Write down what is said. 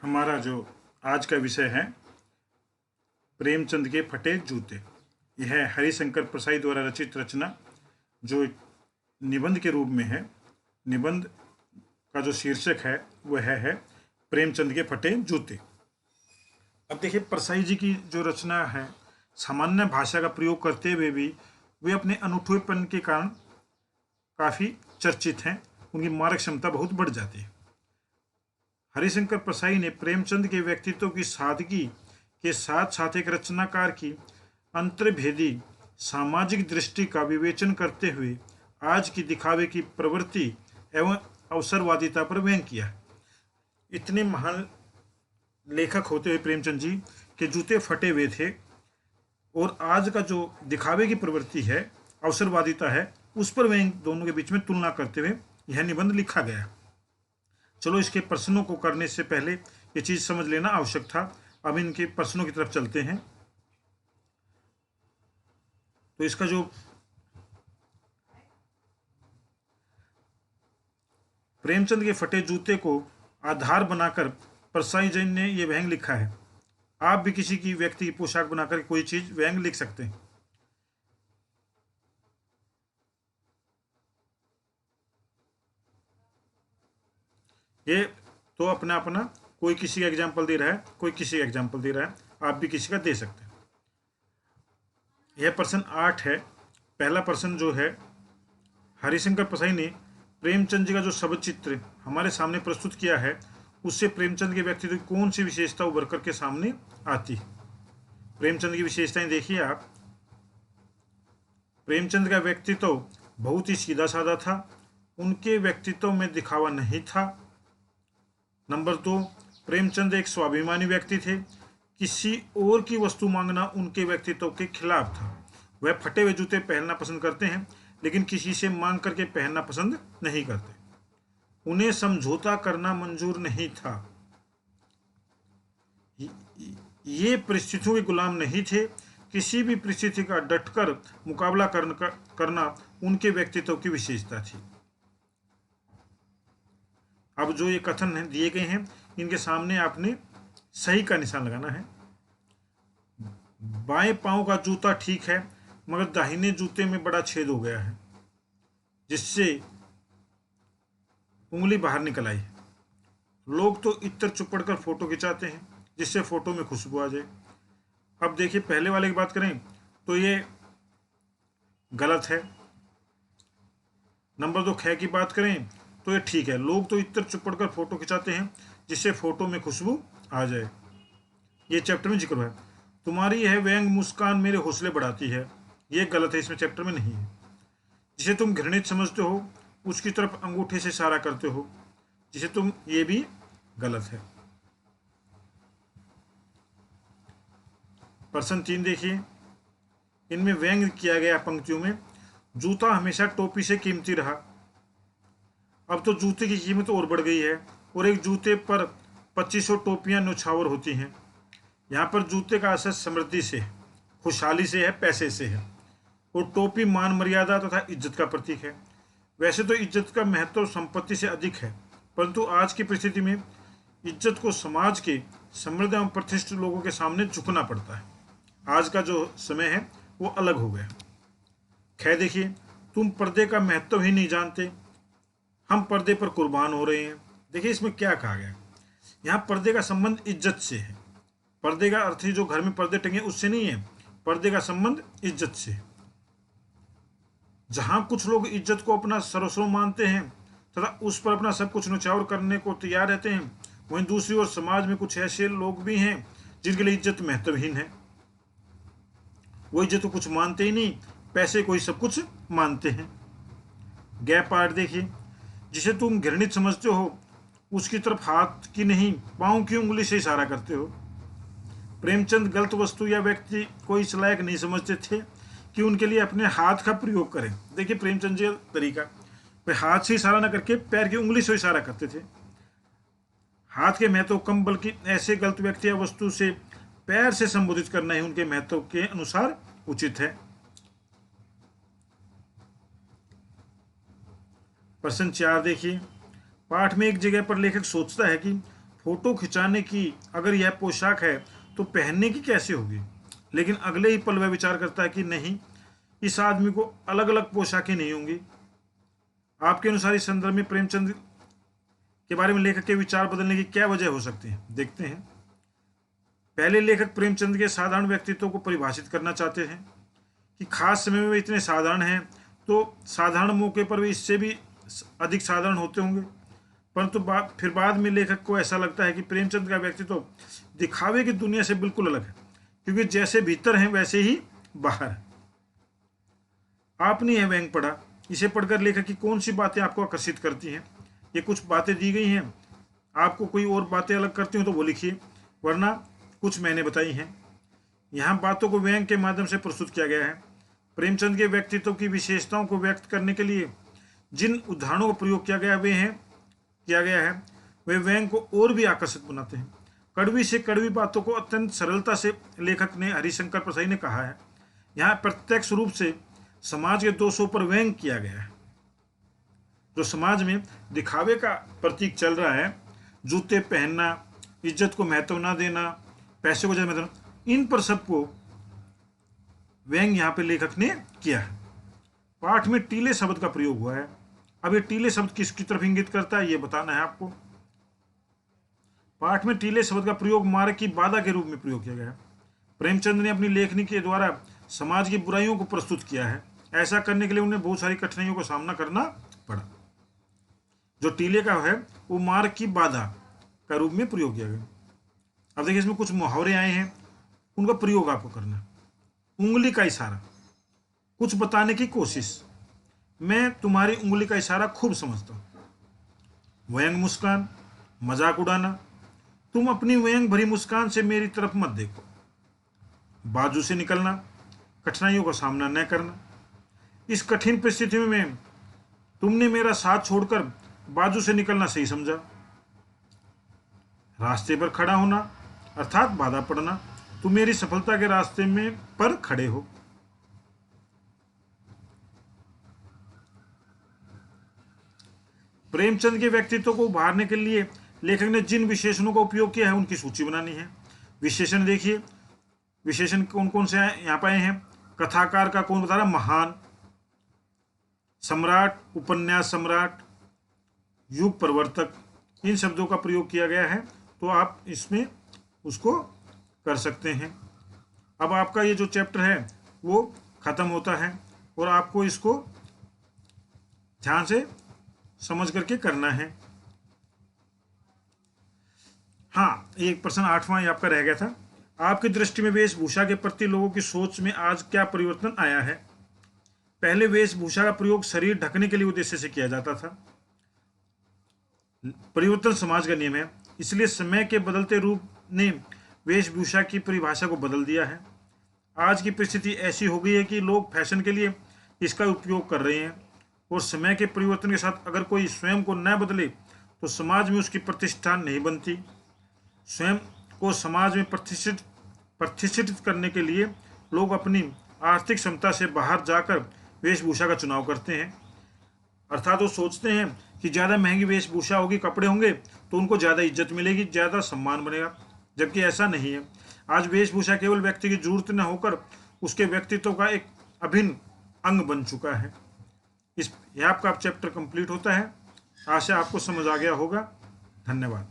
हमारा जो आज का विषय है प्रेमचंद के फटे जूते। यह हरिशंकर प्रसाई द्वारा रचित रचना जो निबंध के रूप में है। निबंध का जो शीर्षक है वह है प्रेमचंद के फटे जूते। अब देखिए, प्रसाई जी की जो रचना है, सामान्य भाषा का प्रयोग करते हुए भी वे अपने अनूठेपन के कारण काफ़ी चर्चित हैं। उनकी मारक क्षमता बहुत बढ़ जाती है। हरिशंकर प्रसाई ने प्रेमचंद के व्यक्तित्व की सादगी के साथ साथ एक रचनाकार की अंतर्भेदी सामाजिक दृष्टि का विवेचन करते हुए आज की दिखावे की प्रवृत्ति एवं अवसरवादिता पर व्यंग किया। इतने महान लेखक होते हुए प्रेमचंद जी के जूते फटे हुए थे, और आज का जो दिखावे की प्रवृत्ति है, अवसरवादिता है, उस पर व्यंग, दोनों के बीच में तुलना करते हुए यह निबंध लिखा गया। चलो, इसके प्रश्नों को करने से पहले ये चीज समझ लेना आवश्यक था। अब इनके प्रश्नों की तरफ चलते हैं। तो इसका जो प्रेमचंद के फटे जूते को आधार बनाकर प्रसाई जी ने यह व्यंग लिखा है। आप भी किसी की व्यक्ति की पोशाक बनाकर कोई चीज व्यंग लिख सकते हैं। ये तो अपना अपना, कोई किसी का एग्जाम्पल दे रहा है, कोई किसी का एग्जाम्पल दे रहा है, आप भी किसी का दे सकते हैं। यह प्रश्न 8 है। पहला प्रश्न जो है, हरिशंकर प्रसाई ने प्रेमचंद जी का जो शब्द चित्र हमारे सामने प्रस्तुत किया है, उससे प्रेमचंद के व्यक्तित्व की कौन सी विशेषता उभर करके सामने आती है? प्रेमचंद की विशेषताएं देखिए आप। प्रेमचंद का व्यक्तित्व बहुत ही सीधा साधा था। उनके व्यक्तित्व में दिखावा नहीं था। नंबर 2, प्रेमचंद एक स्वाभिमानी व्यक्ति थे। किसी और की वस्तु मांगना उनके व्यक्तित्व के खिलाफ था। वह फटे हुए जूते पहनना पसंद करते हैं, लेकिन किसी से मांग करके पहनना पसंद नहीं करते। उन्हें समझौता करना मंजूर नहीं था। ये परिस्थितियों के गुलाम नहीं थे। किसी भी परिस्थिति का डटकर मुकाबला करना उनके व्यक्तित्व की विशेषता थी। अब जो ये कथन दिए गए हैं, इनके सामने आपने सही का निशान लगाना है। बाएं पांव का जूता ठीक है, मगर दाहिने जूते में बड़ा छेद हो गया है, जिससे उंगली बाहर निकल आई। लोग तो इत्र चुपड़ कर फोटो खिंचाते हैं, जिससे फोटो में खुशबू आ जाए। अब देखिए, पहले वाले की बात करें तो ये गलत है। नंबर 2, ख की बात करें तो ये ठीक है। लोग तो इत्र चुपड़ कर फोटो खिंचाते हैं, जिससे फोटो में खुशबू आ जाए। ये चैप्टर में जिक्र है। तुम्हारी यह व्यंग मुस्कान मेरे हौसले बढ़ाती है, ये गलत है, इसमें चैप्टर में नहीं है। जिसे तुम घृणित समझते हो, उसकी तरफ अंगूठे से इशारा करते हो, जिसे तुम, ये भी गलत है। प्रश्न 3 देखिए। इनमें व्यंग किया गया पंक्तियों में, जूता हमेशा टोपी से कीमती रहा। अब तो जूते की कीमत और बढ़ गई है, और एक जूते पर 2500 टोपियां न्यौछावर होती हैं। यहाँ पर जूते का असर समृद्धि से, खुशहाली से है, पैसे से है, और टोपी मान मर्यादा तथा इज्जत का प्रतीक है। वैसे तो इज्जत का महत्व संपत्ति से अधिक है, परंतु आज की परिस्थिति में इज्जत को समाज के समृद्ध एवं प्रतिष्ठित लोगों के सामने झुकना पड़ता है। आज का जो समय है वो अलग हो गया। खैर देखिए, तुम पर्दे का महत्व ही नहीं जानते, हम पर्दे पर कुर्बान हो रहे हैं। देखिए, इसमें क्या कहा गया। यहाँ पर्दे का संबंध इज्जत से है। पर्दे का अर्थ ही जो घर में पर्दे टंगे उससे नहीं है, पर्दे का संबंध इज्जत से है। जहां कुछ लोग इज्जत को अपना सर्वस्व मानते हैं तथा उस पर अपना सब कुछ न्यौछावर करने को तैयार रहते हैं, वहीं दूसरी ओर समाज में कुछ ऐसे लोग भी हैं जिनके लिए इज्जत महत्वहीन है। वो इज्जत को कुछ मानते ही नहीं, पैसे को ही सब कुछ मानते हैं। गैप पार्ट देखिए। जिसे तुम घृणित समझते हो, उसकी तरफ हाथ की नहीं, पांव की उंगली से इशारा करते हो। प्रेमचंद गलत वस्तु या व्यक्ति को इस लायक नहीं समझते थे कि उनके लिए अपने हाथ का प्रयोग करें। देखिए, प्रेमचंद जी तरीका, वे हाथ से इशारा न करके पैर की उंगली से इशारा करते थे। हाथ के महत्व कम, बल्कि ऐसे गलत व्यक्ति या वस्तु से पैर से संबोधित करना ही उनके महत्व के अनुसार उचित है। प्रश्न 4 देखिए। पाठ में एक जगह पर लेखक सोचता है कि फोटो खिंचाने की अगर यह पोशाक है तो पहनने की कैसे होगी। लेकिन अगले ही पल वह विचार करता है कि नहीं, इस आदमी को अलग अलग पोशाकें नहीं होंगी। आपके अनुसार इस संदर्भ में प्रेमचंद के बारे में लेखक के विचार बदलने की क्या वजह हो सकती है, देखते हैं। पहले लेखक प्रेमचंद के साधारण व्यक्तित्व को परिभाषित करना चाहते हैं कि खास समय में वे इतने साधारण हैं तो साधारण मौके पर वे इससे भी अधिक साधारण होते होंगे। परंतु फिर बाद में लेखक को ऐसा लगता है कि प्रेमचंद का व्यक्तित्व दिखावे की दुनिया से बिल्कुल अलग है, क्योंकि जैसे भीतर हैं वैसे ही बाहर है। आपने यह व्यंग पढ़ा, इसे पढ़कर लेखक की कौन सी बातें आपको आकर्षित करती हैं। ये कुछ बातें दी गई हैं, आपको कोई और बातें अलग करती हो तो वो लिखिए, वरना कुछ मैंने बताई हैं। यहाँ बातों को व्यंग के माध्यम से प्रस्तुत किया गया है। प्रेमचंद के व्यक्तित्व की विशेषताओं को व्यक्त करने के लिए जिन उदाहरणों का प्रयोग किया गया है वे व्यंग को और भी आकर्षित बनाते हैं। कड़वी से कड़वी बातों को अत्यंत सरलता से लेखक ने हरिशंकर प्रसाई ने कहा है। यहाँ प्रत्यक्ष रूप से समाज के दोषों पर व्यंग किया गया है। जो समाज में दिखावे का प्रतीक चल रहा है, जूते पहनना, इज्जत को महत्व ना देना, पैसे को ज्यादा महत्व, इन पर सबको व्यंग यहाँ पे लेखक ने किया है। पाठ में टीले शब्द का प्रयोग हुआ है। अब ये टीले शब्द किसकी तरफ इंगित करता है ये बताना है आपको। पाठ में टीले शब्द का प्रयोग मार्ग की बाधा के रूप में प्रयोग किया गया है। प्रेमचंद ने अपनी लेखनी के द्वारा समाज की बुराइयों को प्रस्तुत किया है। ऐसा करने के लिए उन्हें बहुत सारी कठिनाइयों का सामना करना पड़ा। जो टीले का है वो मार्ग की बाधा का रूप में प्रयोग किया गया। अब देखिए, इसमें कुछ मुहावरे आए हैं, उनका प्रयोग आपको करना है। उंगली का इशारा, कुछ बताने की कोशिश, मैं तुम्हारी उंगली का इशारा खूब समझता हूं। व्यंग मुस्कान, मजाक उड़ाना, तुम अपनी व्यंग भरी मुस्कान से मेरी तरफ मत देखो। बाजू से निकलना, कठिनाइयों का सामना न करना, इस कठिन परिस्थिति में तुमने मेरा साथ छोड़कर बाजू से निकलना सही समझा। रास्ते पर खड़ा होना अर्थात बाधा पड़ना, तुम मेरी सफलता के रास्ते में पर खड़े हो। प्रेमचंद के व्यक्तित्व को उभारने के लिए लेखक ने जिन विशेषणों का उपयोग किया है उनकी सूची बनानी है। विशेषण देखिए, विशेषण कौन कौन से यहाँ पे आए हैं। कथाकार का कौन बता रहा, महान, सम्राट, उपन्यास सम्राट, युग प्रवर्तक, इन शब्दों का प्रयोग किया गया है। तो आप इसमें उसको कर सकते हैं। अब आपका ये जो चैप्टर है वो खत्म होता है और आपको इसको ध्यान से समझ करके करना है। हाँ, एक प्रश्न 8वां आपका रह गया था। आपकी दृष्टि में वेशभूषा के प्रति लोगों की सोच में आज क्या परिवर्तन आया है। पहले वेशभूषा का प्रयोग शरीर ढकने के लिए उद्देश्य से किया जाता था। परिवर्तन समाज का नियम है, इसलिए समय के बदलते रूप ने वेशभूषा की परिभाषा को बदल दिया है। आज की परिस्थिति ऐसी हो गई है कि लोग फैशन के लिए इसका उपयोग कर रहे हैं और समय के परिवर्तन के साथ अगर कोई स्वयं को न बदले तो समाज में उसकी प्रतिष्ठा नहीं बनती। स्वयं को समाज में प्रतिष्ठित करने के लिए लोग अपनी आर्थिक क्षमता से बाहर जाकर वेशभूषा का चुनाव करते हैं। अर्थात वो सोचते हैं कि ज़्यादा महंगी वेशभूषा होगी, कपड़े होंगे तो उनको ज़्यादा इज्जत मिलेगी, ज़्यादा सम्मान बनेगा, जबकि ऐसा नहीं है। आज वेशभूषा केवल व्यक्ति की जरूरत न होकर उसके व्यक्तित्व का एक अभिन्न अंग बन चुका है। यह आपका चैप्टर कंप्लीट होता है। आशा आपको समझ आ गया होगा। धन्यवाद।